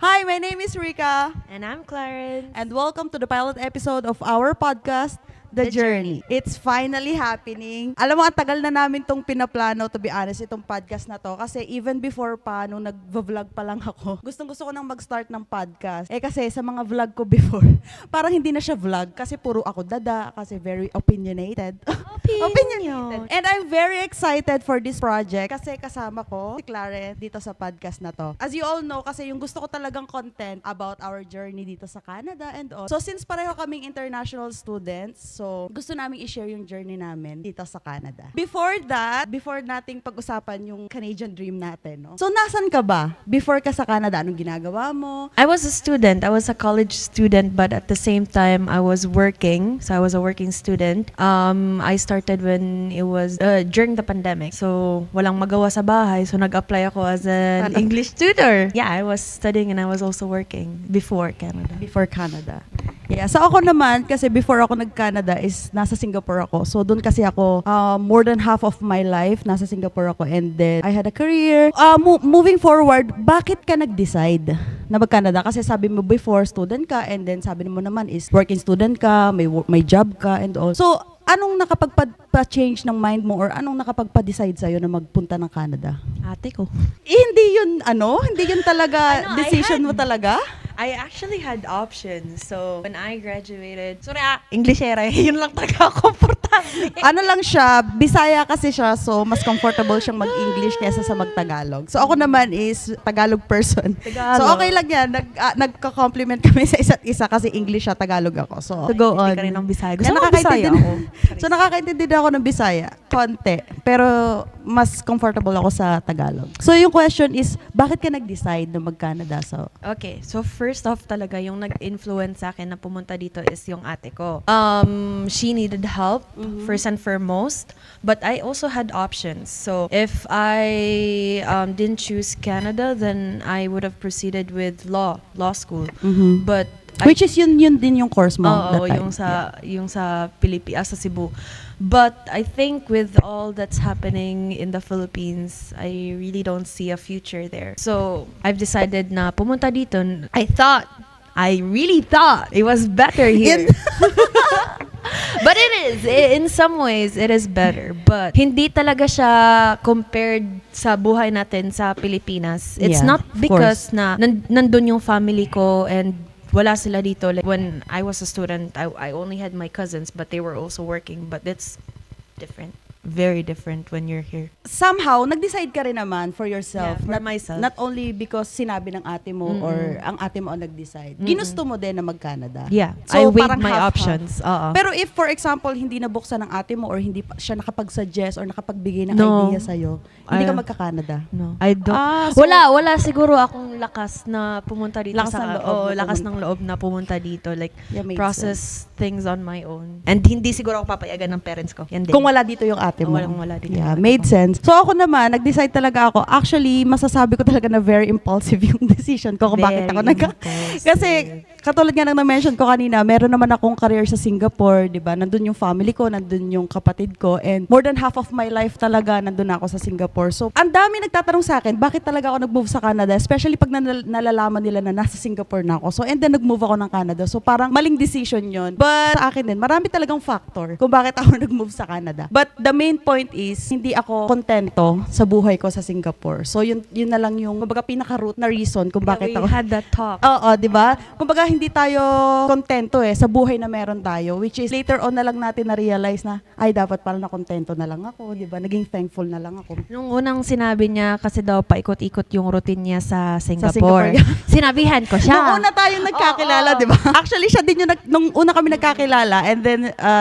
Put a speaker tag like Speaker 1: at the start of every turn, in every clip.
Speaker 1: Hi, my name is Rika,
Speaker 2: And I'm Clarence.
Speaker 1: and welcome to the pilot episode of our podcast, The
Speaker 2: The
Speaker 1: Journey. It's finally happening. Alam mo, ang tagal na namin tong pinaplano, to be honest, itong podcast na to. Kasi even before pa, nung nag-vlog pa lang ako, gustong-gusto ko nang mag-start ng podcast. Kasi sa mga vlog ko before, parang hindi na siya vlog kasi puro ako dada, kasi very opinionated. Opinionated. And I'm very excited for this project kasi kasama ko si Clarence dito sa podcast na to. As you all know, kasi yung gusto ko talagang content about our journey dito sa Canada and all. So since pareho kaming international students, so gusto namin i-share yung journey namin dito sa Canada. Before that, before nating pag-usapan yung Canadian dream natin, no? So nasan ka ba? Before ka sa Canada, anong ginagawa mo?
Speaker 2: I was a student. I was a college student, but at the same time, I was working. So I was a working student. I started when it was during the pandemic. So walang magawa sa bahay. So nag-apply ako as an English tutor. Yeah, I was studying and I was also working before Canada.
Speaker 1: Before Canada. Yeah, so ako naman, kasi before ako nag-Canada is nasa Singapore ako. So doon kasi ako, more than half of my life, nasa Singapore ako. And then, I had a career. Moving forward, bakit ka nag-decide na mag-Canada? Kasi sabi mo before, student ka. And then sabi mo naman is working student ka, may job ka and all. So, anong nakapagpa-change ng mind mo or anong nakapagpa-decide sa'yo na magpunta ng Canada?
Speaker 2: Ate ko.
Speaker 1: Hindi yun talaga,
Speaker 2: Ano,
Speaker 1: decision mo talaga?
Speaker 2: I actually had options. So when I graduated, Englishera, yun lang talaga komportable.
Speaker 1: Ano lang siya, Bisaya kasi siya, so mas comfortable siyang mag-English kaysa sa mag-Tagalog. So ako naman is Tagalog person.
Speaker 2: Tagalog.
Speaker 1: So okay lang yan, nagka-compliment kami sa isa't isa kasi English siya, Tagalog ako. So go on.
Speaker 2: Hindi ka rin ng Bisaya. Gusto
Speaker 1: Kaya
Speaker 2: mo
Speaker 1: nakakaintindi
Speaker 2: Bisaya
Speaker 1: na-
Speaker 2: ako?
Speaker 1: So nakakaintindi din ako ng Bisaya, konti. Pero mas comfortable ako sa Tagalog. So yung question is, bakit ka nag-decide na mag-Canada? So,
Speaker 2: Okay, so first off talaga, yung nag-influence sa akin na pumunta dito is yung ate ko. She needed help, first and foremost, but I also had options. So if I didn't choose Canada, then I would have proceeded with law school. But
Speaker 1: which is yun din yung course mo
Speaker 2: Oo,
Speaker 1: that time.
Speaker 2: yung sa Pilipinas, sa Cebu. But I think with all that's happening in the Philippines, I really don't see a future there. So I've decided na pumunta dito. I really thought it was better here. But it is. In some ways, it is better. But hindi talaga siya compared sa buhay natin sa Pilipinas. It's
Speaker 1: Yeah,
Speaker 2: not
Speaker 1: of
Speaker 2: because na nandun yung family ko and wala sila dito. Like when I was a student, I only had my cousins, but they were also working. But it's different. Very different when you're here.
Speaker 1: Somehow, nag-decide ka rin naman for yourself.
Speaker 2: Yeah, for myself.
Speaker 1: Not only because sinabi ng ate mo or ang ate mo ang nag-decide. Ginusto mo din na mag-Canada.
Speaker 2: Yeah,
Speaker 1: So,
Speaker 2: I weighed
Speaker 1: parang
Speaker 2: my
Speaker 1: half-half.
Speaker 2: options.
Speaker 1: Pero if, for example, hindi nabuksan ng ate mo or hindi siya nakapag-suggest or nakapagbigay ng
Speaker 2: No.
Speaker 1: idea sa'yo, hindi ka
Speaker 2: I-
Speaker 1: magka-Canada.
Speaker 2: No, I don't.
Speaker 1: So,
Speaker 2: wala siguro akong lakas na pumunta dito
Speaker 1: Lakas ng loob na
Speaker 2: lakas
Speaker 1: pumunta.
Speaker 2: ng loob na pumunta dito, like
Speaker 1: Yeah, made
Speaker 2: process things on my own. And hindi siguro ako papayagan ng parents ko. Yan din.
Speaker 1: Kung wala dito yung ate mo.
Speaker 2: Wala dito
Speaker 1: Yeah,
Speaker 2: yung ate
Speaker 1: made
Speaker 2: ko.
Speaker 1: sense. So ako naman, nag-decide talaga ako. Actually, masasabi ko talaga na very impulsive yung decision ko kung bakit ako
Speaker 2: Very impulsive.
Speaker 1: Kasi katulad nga ng na-mention ko kanina, meron naman akong career sa Singapore, 'di ba? Nandun yung family ko, nandun yung kapatid ko, and more than half of my life talaga nandun ako sa Singapore. So, ang dami nagtatanong sa akin, bakit talaga ako nag-move sa Canada, especially pag nalalaman nila na nasa Singapore na ako. So, and then nag-move ako ng Canada. So, parang maling decision 'yon. But sa akin din, marami talagang factor kung bakit ako nag-move sa Canada. But the main point is, hindi ako kontento sa buhay ko sa Singapore. So, yun na lang yung kumbaga pinaka-root na reason kung bakit
Speaker 2: we
Speaker 1: ako
Speaker 2: had that talk.
Speaker 1: Oo, 'di ba? Kumbaga hindi tayo kontento sa buhay na meron tayo, which is later on na lang natin na realize na ay dapat pala na kontento na lang ako, 'di ba? Naging thankful na lang ako.
Speaker 2: Nung unang sinabi niya kasi daw paikot-ikot yung routine niya sa
Speaker 1: Singapore.
Speaker 2: Singapore. Sinabihan ko siya.
Speaker 1: Nung una tayong nagkakilala, 'di ba? Actually, siya din yung nung una kami nagkakilala and then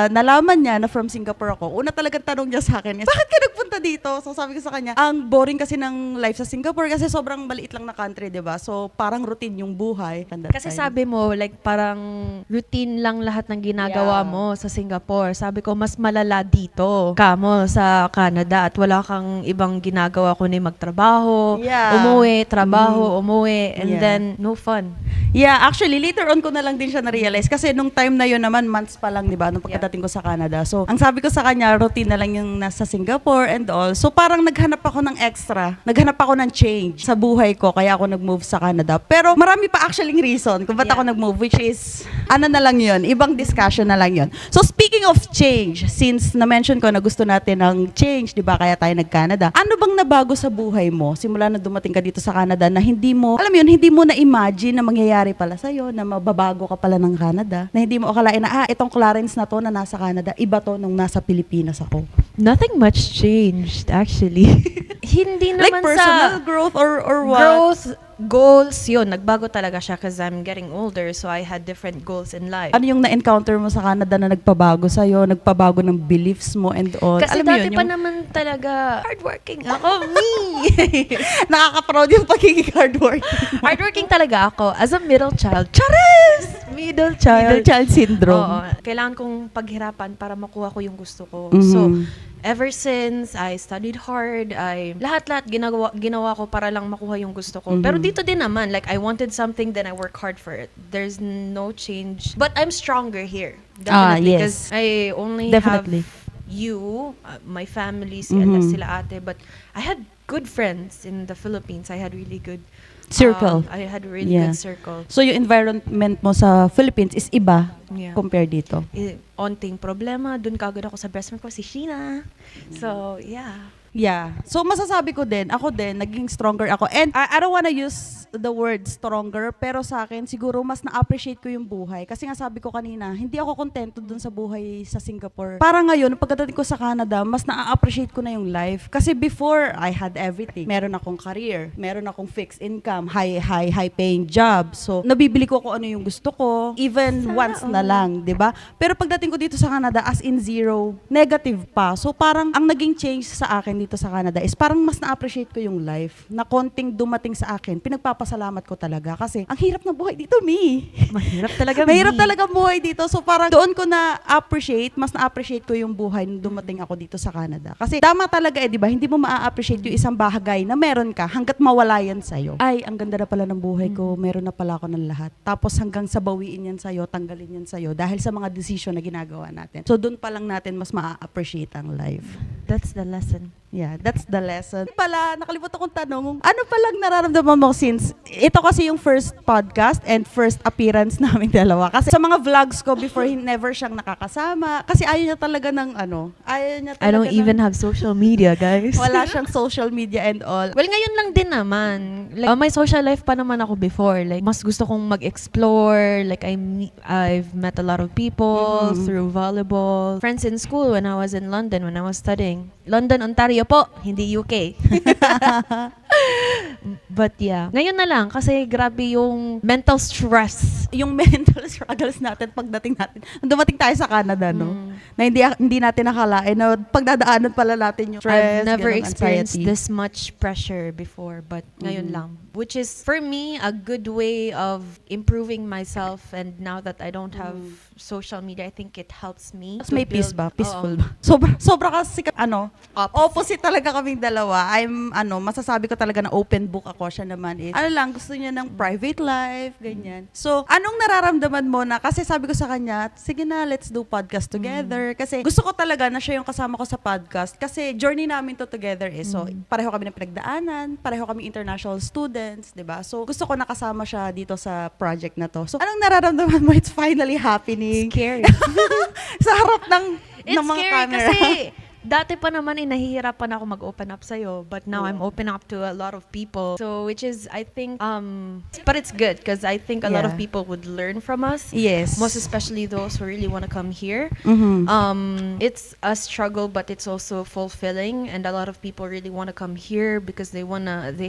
Speaker 1: nalaman niya na from Singapore ako. Una talagang tanong niya sa akin, bakit ka nagpunta dito? So sabi ko sa kanya, ang boring kasi ng life sa Singapore kasi sobrang maliit lang na country, 'di ba? So parang routine yung buhay.
Speaker 2: Kasi sabi mo, like, parang routine lang lahat ng ginagawa
Speaker 1: Yeah.
Speaker 2: mo sa Singapore. Sabi ko, mas malala dito kamo sa Canada at wala kang ibang ginagawa kundi magtrabaho,
Speaker 1: Yeah.
Speaker 2: umuwi, trabaho, umuwi, and
Speaker 1: Yeah.
Speaker 2: then no fun.
Speaker 1: Yeah, actually, later on ko na lang din siya na-realize kasi nung time na yun naman, months pa lang, di ba, nung pagkadating ko sa Canada. So, ang sabi ko sa kanya, routine na lang yung nasa Singapore and all. So, parang naghanap ako ng extra. Naghanap ako ng change sa buhay ko, kaya ako nag-move sa Canada. Pero marami pa actually reason kung ba't ako nag-move, which is, ano na lang yun, ibang discussion na lang yun. So, speaking of change, since na-mention ko na gusto natin ng change, di ba, kaya tayo nag-Canada, ano bang nabago sa buhay mo simula na dumating ka dito sa Canada na hindi mo, alam mo yun, hindi mo na-imagine na mangyayari pala sa'yo, na mababago ka pala ng Canada, na hindi mo akalain na, itong Clarence na to na nasa Canada, iba to nung nasa Pilipinas ako.
Speaker 2: Nothing much changed, actually. Hindi
Speaker 1: Like
Speaker 2: naman
Speaker 1: personal
Speaker 2: sa
Speaker 1: growth or what?
Speaker 2: growth, goals, yun, nagbago talaga siya because I'm getting older, so I had different goals in life.
Speaker 1: Ano yung na-encounter mo sa Canada na nagpabago sa'yo, nagpabago ng beliefs mo and all?
Speaker 2: Kasi
Speaker 1: Alam mo
Speaker 2: dati
Speaker 1: yun,
Speaker 2: pa
Speaker 1: yung
Speaker 2: naman talaga hardworking ako, me!
Speaker 1: nakaka-proud yung pagiging hardworking.
Speaker 2: Hardworking talaga ako as a middle child. Charis! Middle child.
Speaker 1: Middle child syndrome.
Speaker 2: Oo. Kailangan kong paghirapan para makuha ko yung gusto ko.
Speaker 1: Mhm.
Speaker 2: So, ever since I studied hard, lahat-lahat ginawa ko para lang makuha yung gusto ko.
Speaker 1: Mhm.
Speaker 2: Pero dito din naman, like I wanted something, then I work hard for it. There's no change. But I'm stronger here. Definitely.
Speaker 1: yes.
Speaker 2: Because I only
Speaker 1: Definitely.
Speaker 2: have you, my family,
Speaker 1: Mhm.
Speaker 2: sila ate. But I had good friends in the Philippines. I had really good
Speaker 1: Circle.
Speaker 2: I had a really
Speaker 1: Yeah.
Speaker 2: good circle.
Speaker 1: So yung environment mo sa Philippines is iba
Speaker 2: Yeah.
Speaker 1: compared dito.
Speaker 2: Onting problema, dun kagad ako sa best friend ko, si Sheena. So, yeah.
Speaker 1: Yeah. So masasabi ko din, ako din, naging stronger ako. And I don't wanna use the word stronger, pero sa akin, siguro mas na-appreciate ko yung buhay. Kasi nga sabi ko kanina, hindi ako kontento dun sa buhay sa Singapore. Para ngayon, pagdating ko sa Canada, mas na-appreciate ko na yung life. Kasi before, I had everything. Meron akong career, meron akong fixed income, high paying job. So, nabibili ko kung ano yung gusto ko, even once na lang, 'di ba? Pero pagdating ko dito sa Canada, as in zero, negative pa. So, parang ang naging change sa akin dito sa Canada is parang mas na-appreciate ko yung life na konting dumating sa akin. Pinagpapasalamat ko talaga kasi ang hirap ng buhay dito, me.
Speaker 2: Mahirap talaga.
Speaker 1: Mahirap talaga ang buhay dito. So parang doon ko na-appreciate, mas na-appreciate ko yung buhay nung dumating ako dito sa Canada. Kasi tama talaga di ba? Hindi mo ma-appreciate yung isang bagay na meron ka hanggat mawala yan sa'yo. Ay, ang ganda na pala ng buhay ko. Meron na pala ako ng lahat. Tapos hanggang sa bawiin yan sa'yo, tanggalin yan sa'yo dahil sa mga decision na ginagawa natin. So doon pa lang natin mas ma-appreciate ang life.
Speaker 2: That's the lesson.
Speaker 1: Yeah, that's the lesson. Pala, nakalimutan kong tanong, ano palang nararamdaman mo since ito kasi yung first podcast and first appearance namin dalawa. Kasi sa mga vlogs ko before, never siyang nakakasama. Kasi ayaw niya talaga ng ayaw niya talaga
Speaker 2: I don't even have social media, guys.
Speaker 1: wala siyang social media and all.
Speaker 2: Well, ngayon lang din naman. Like, may social life pa naman ako before. Like, mas gusto kong mag-explore. Like, I've met a lot of people through volleyball. Friends in school when I was in London, when I was studying. London, Ontario po, hindi UK. But yeah, ngayon na lang kasi grabe yung mental stress.
Speaker 1: Yung mental struggles natin pagdating natin. Nung dumating tayo sa Canada, no? Na hindi natin nakalain na pagdadaanan pala natin yung stress,
Speaker 2: I've never
Speaker 1: ganun,
Speaker 2: experienced
Speaker 1: anxiety.
Speaker 2: this much pressure before, but ngayon lang. Which is, for me, a good way of improving myself. And now that I don't have social media, I think it helps me.
Speaker 1: Tapos
Speaker 2: to
Speaker 1: may peace
Speaker 2: build-
Speaker 1: ba? Peaceful
Speaker 2: Oo.
Speaker 1: ba? Sobra kasi, opposite talaga kaming dalawa. Masasabi ko talaga na open book ako. Siya naman is, gusto niya ng private life, ganyan. So, anong nararamdaman mo na, kasi sabi ko sa kanya, sige na, let's do podcast together. Kasi gusto ko talaga na siya yung kasama ko sa podcast. Kasi journey namin to together eh. So, pareho kami ng pinagdaanan, pareho kami international students, di ba? So, gusto ko nakasama siya dito sa project na to. So, anong nararamdaman mo? It's finally happening.
Speaker 2: Scary.
Speaker 1: Sa harap ng
Speaker 2: It's
Speaker 1: mga
Speaker 2: scary
Speaker 1: camera.
Speaker 2: kasi dati pa naman nahihirapan ako mag-open up sa'yo, but now I'm open up to a lot of people. So, which is, I think, but it's good because I think a lot of
Speaker 1: Yeah.
Speaker 2: people would learn from us.
Speaker 1: Yes.
Speaker 2: Most especially those who really want to come here.
Speaker 1: Mhm.
Speaker 2: It's a struggle, but it's also fulfilling, and a lot of people really want to come here because they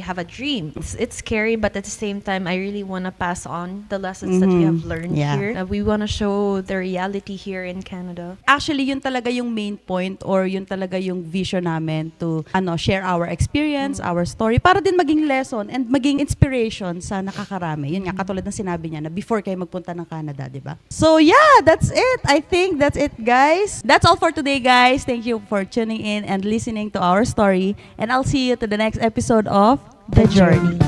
Speaker 2: have a dream. It's scary, but at the same time, I really want to pass on the lessons that we have learned
Speaker 1: Yeah.
Speaker 2: here. We want to show the reality here in Canada.
Speaker 1: Actually, yun talaga yung main point or yun talaga yung vision namin to share our experience, our story, para din maging lesson and maging inspiration sa nakakarami. Yun nga, katulad ng sinabi niya na before kayo magpunta ng Canada, di ba? So yeah, that's it. I think that's it, guys. That's all for today, guys. Thank you for tuning in and listening to our story. And I'll see you to the next episode of The Journey.